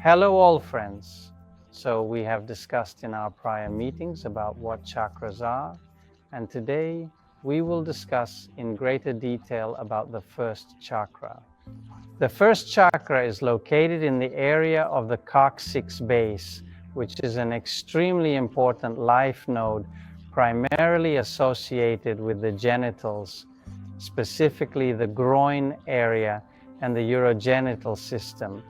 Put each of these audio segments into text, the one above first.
Hello all friends. So we have discussed in our prior meetings about what chakras are, and today we will discuss in greater detail about the first chakra. The first chakra is located in the area of the coccyx base, which is an extremely important life node primarily associated with the genitals, specifically the groin area and the urogenital system,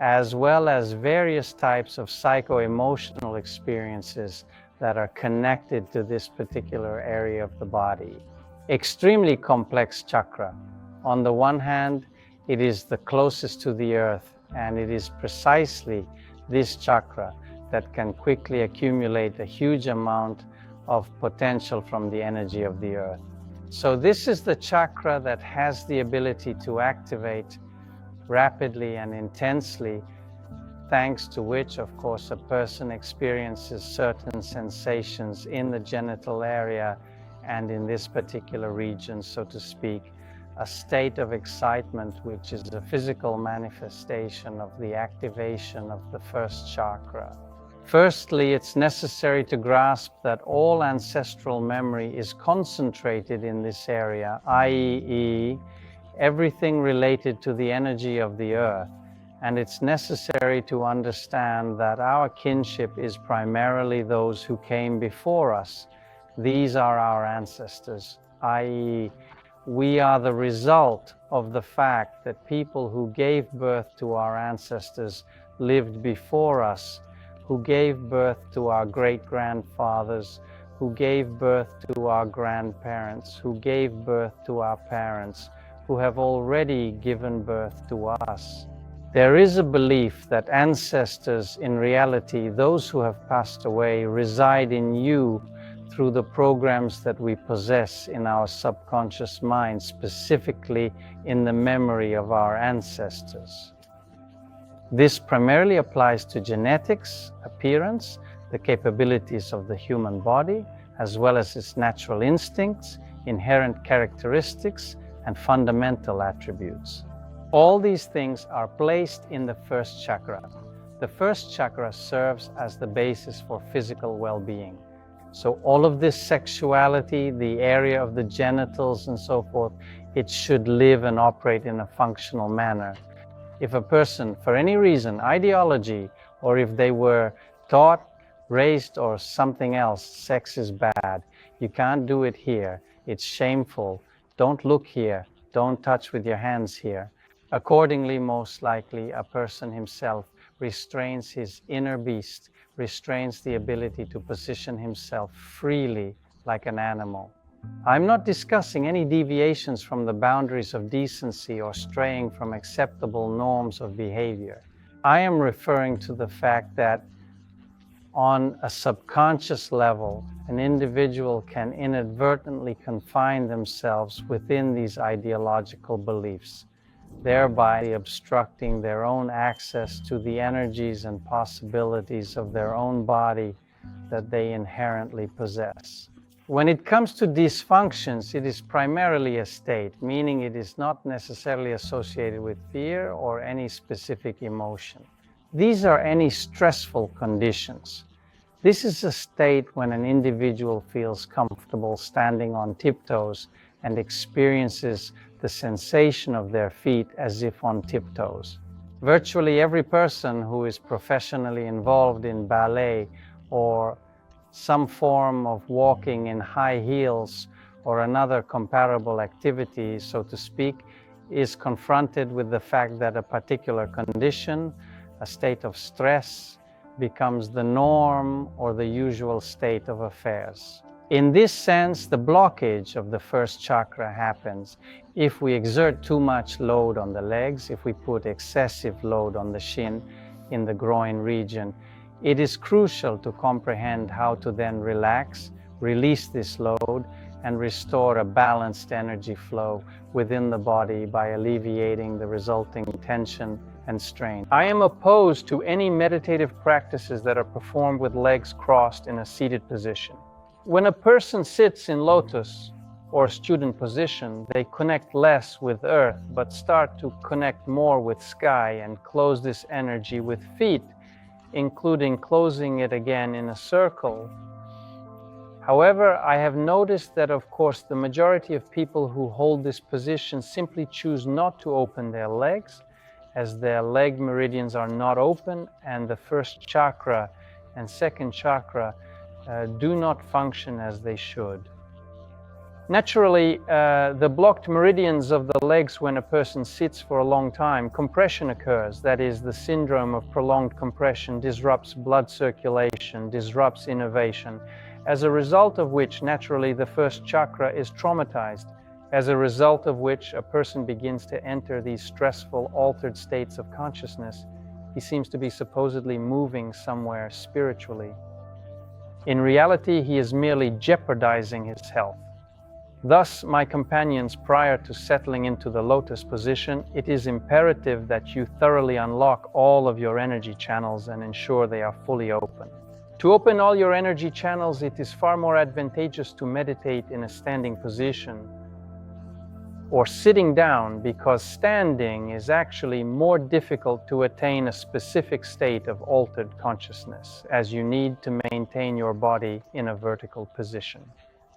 as well as various types of psycho-emotional experiences that are connected to this particular area of the body. Extremely complex chakra. On the one hand, it is the closest to the earth, and it is precisely this chakra that can quickly accumulate a huge amount of potential from the energy of the earth. So this is the chakra that has the ability to activate rapidly and intensely, thanks to which, of course, a person experiences certain sensations in the genital area and in this particular region, so to speak, a state of excitement, which is a physical manifestation of the activation of the first chakra. Firstly, it's necessary to grasp that all ancestral memory is concentrated in this area, i.e., everything related to the energy of the earth, and it's necessary to understand that our kinship is primarily those who came before us. These are our ancestors, i.e., we are the result of the fact that people who gave birth to our ancestors lived before us, who gave birth to our great-grandfathers, who gave birth to our grandparents, who gave birth to our parents, who have already given birth to us. There is a belief that ancestors, in reality, those who have passed away, reside in you through the programs that we possess in our subconscious mind, specifically in the memory of our ancestors. This primarily applies to genetics, appearance, the capabilities of the human body, as well as its natural instincts, inherent characteristics, and fundamental attributes. All these things are placed in the first chakra. The first chakra serves as the basis for physical well-being. So all of this sexuality, the area of the genitals and so forth, it should live and operate in a functional manner. If a person, for any reason, ideology, or if they were taught, raised, or something else, sex is bad, you can't do it here, it's shameful, don't look here, don't touch with your hands here. Accordingly, most likely, a person himself restrains his inner beast, restrains the ability to position himself freely like an animal. I'm not discussing any deviations from the boundaries of decency or straying from acceptable norms of behavior. I am referring to the fact that on a subconscious level, an individual can inadvertently confine themselves within these ideological beliefs, thereby obstructing their own access to the energies and possibilities of their own body that they inherently possess. When it comes to dysfunctions, it is primarily a state, meaning it is not necessarily associated with fear or any specific emotion. These are any stressful conditions. This is a state when an individual feels comfortable standing on tiptoes and experiences the sensation of their feet as if on tiptoes. Virtually every person who is professionally involved in ballet or some form of walking in high heels or another comparable activity, so to speak, is confronted with the fact that a particular condition, a state of stress, becomes the norm or the usual state of affairs. In this sense, the blockage of the first chakra happens if we exert too much load on the legs, if we put excessive load on the shin in the groin region. It is crucial to comprehend how to then relax, release this load, and restore a balanced energy flow within the body by alleviating the resulting tension and strain. I am opposed to any meditative practices that are performed with legs crossed in a seated position. When a person sits in lotus or student position, they connect less with earth, but start to connect more with sky and close this energy with feet, including closing it again in a circle. However, I have noticed that, of course, the majority of people who hold this position simply choose not to open their legs, as their leg meridians are not open, and the first chakra and second chakra do not function as they should. Naturally, the blocked meridians of the legs when a person sits for a long time, compression occurs. That is, the syndrome of prolonged compression disrupts blood circulation, disrupts innervation, as a result of which, naturally, the first chakra is traumatized, as a result of which a person begins to enter these stressful, altered states of consciousness. He seems to be supposedly moving somewhere spiritually. In reality, he is merely jeopardizing his health. Thus, my companions, prior to settling into the lotus position, it is imperative that you thoroughly unlock all of your energy channels and ensure they are fully open. To open all your energy channels, it is far more advantageous to meditate in a standing position or sitting down, because standing is actually more difficult to attain a specific state of altered consciousness, as you need to maintain your body in a vertical position.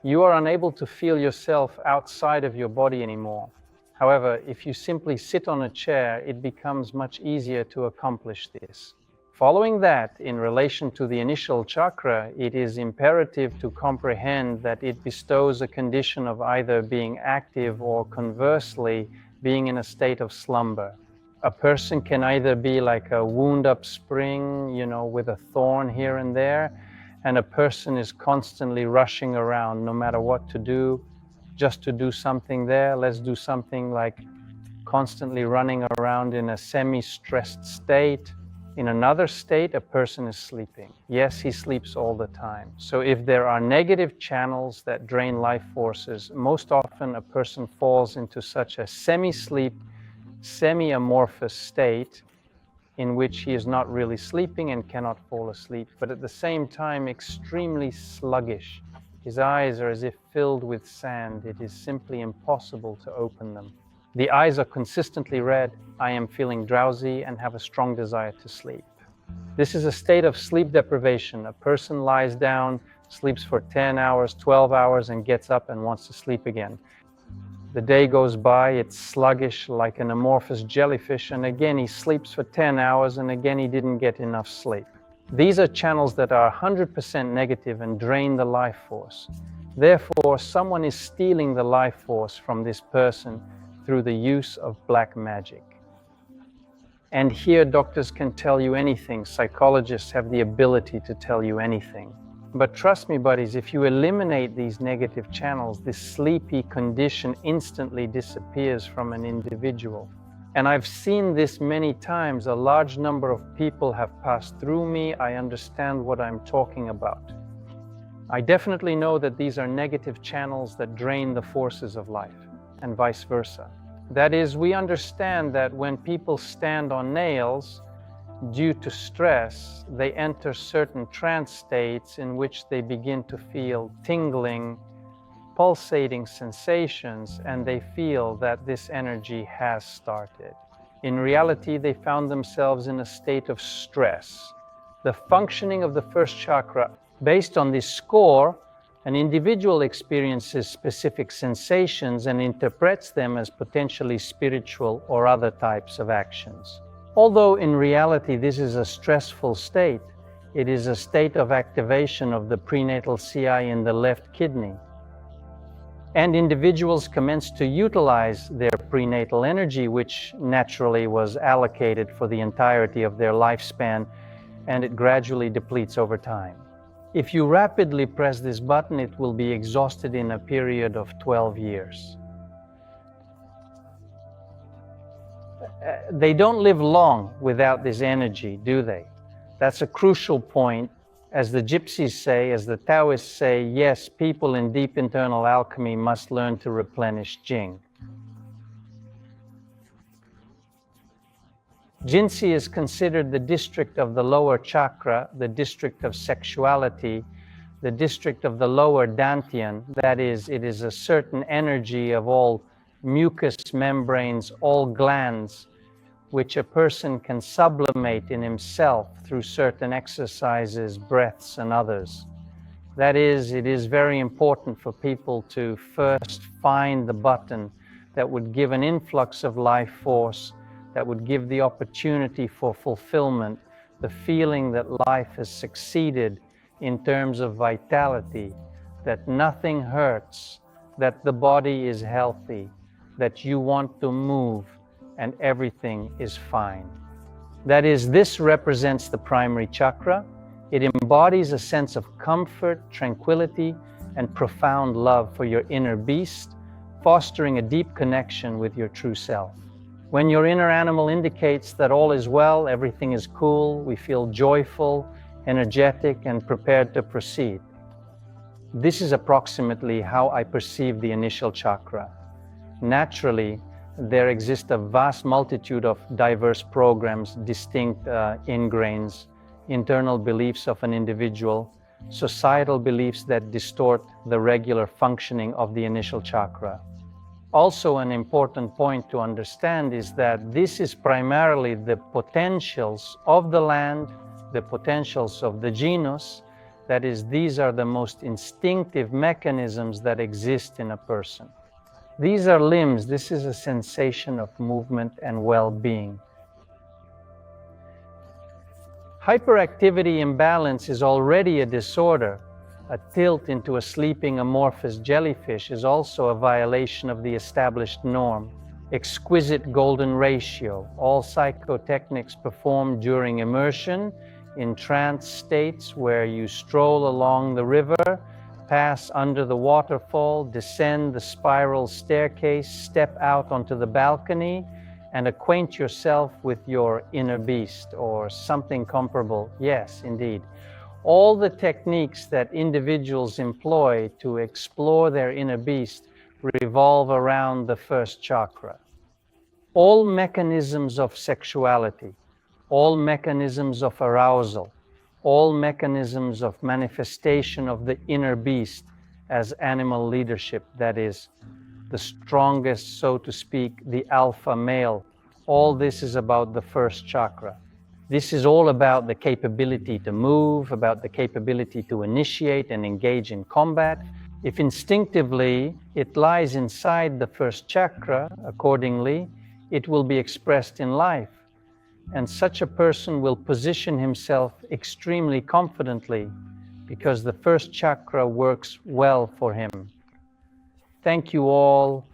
You are unable to feel yourself outside of your body anymore. However, if you simply sit on a chair, it becomes much easier to accomplish this. Following that, in relation to the initial chakra, it is imperative to comprehend that it bestows a condition of either being active or, conversely, being in a state of slumber. A person can either be like a wound-up spring, with a thorn here and there, and a person is constantly rushing around no matter what to do, just to do something there. Let's do something, like constantly running around in a semi-stressed state. In another state, a person is sleeping. Yes, he sleeps all the time. So if there are negative channels that drain life forces, most often a person falls into such a semi-sleep, semi-amorphous state in which he is not really sleeping and cannot fall asleep, but at the same time extremely sluggish. His eyes are as if filled with sand. It is simply impossible to open them. The eyes are consistently red. I am feeling drowsy and have a strong desire to sleep. This is a state of sleep deprivation. A person lies down, sleeps for 10 hours, 12 hours, and gets up and wants to sleep again. The day goes by, it's sluggish like an amorphous jellyfish, and again he sleeps for 10 hours, and again he didn't get enough sleep. These are channels that are 100% negative and drain the life force. Therefore, someone is stealing the life force from this person through the use of black magic. And here doctors can tell you anything, psychologists have the ability to tell you anything. But trust me, buddies, if you eliminate these negative channels, this sleepy condition instantly disappears from an individual. And I've seen this many times. A large number of people have passed through me. I understand what I'm talking about. I definitely know that these are negative channels that drain the forces of life, and vice versa. That is, we understand that when people stand on nails due to stress, they enter certain trance states in which they begin to feel tingling, pulsating sensations, and they feel that this energy has started. In reality, they found themselves in a state of stress. The functioning of the first chakra, based on this score, an individual experiences specific sensations and interprets them as potentially spiritual or other types of actions. Although in reality this is a stressful state, it is a state of activation of the prenatal CI in the left kidney. And individuals commence to utilize their prenatal energy, which naturally was allocated for the entirety of their lifespan, and it gradually depletes over time. If you rapidly press this button, it will be exhausted in a period of 12 years. They don't live long without this energy, do they? That's a crucial point. As the gypsies say, as the Taoists say, yes, people in deep internal alchemy must learn to replenish Jing. Jinsi is considered the district of the lower chakra, the district of sexuality, the district of the lower dantian, that is, it is a certain energy of all mucous membranes, all glands, which a person can sublimate in himself through certain exercises, breaths, and others. That is, it is very important for people to first find the button that would give an influx of life force, that would give the opportunity for fulfillment, the feeling that life has succeeded in terms of vitality, that nothing hurts, that the body is healthy, that you want to move, and everything is fine. That is, this represents the primary chakra. It embodies a sense of comfort, tranquility, and profound love for your inner beast, fostering a deep connection with your true self. When your inner animal indicates that all is well, everything is cool, we feel joyful, energetic, and prepared to proceed. This is approximately how I perceive the initial chakra. Naturally, there exist a vast multitude of diverse programs, distinct ingrains, internal beliefs of an individual, societal beliefs that distort the regular functioning of the initial chakra. Also, an important point to understand is that this is primarily the potentials of the land, the potentials of the genus. That is, these are the most instinctive mechanisms that exist in a person. These are limbs. This is a sensation of movement and well-being. Hyperactivity imbalance is already a disorder. A tilt into a sleeping amorphous jellyfish is also a violation of the established norm. Exquisite golden ratio, all psychotechniques performed during immersion in trance states where you stroll along the river, pass under the waterfall, descend the spiral staircase, step out onto the balcony, and acquaint yourself with your inner beast or something comparable. Yes, indeed. All the techniques that individuals employ to explore their inner beast revolve around the first chakra. All mechanisms of sexuality, all mechanisms of arousal, all mechanisms of manifestation of the inner beast as animal leadership, that is, the strongest, so to speak, the alpha male, all this is about the first chakra. This is all about the capability to move, about the capability to initiate and engage in combat. If instinctively it lies inside the first chakra, accordingly, it will be expressed in life. And such a person will position himself extremely confidently because the first chakra works well for him. Thank you all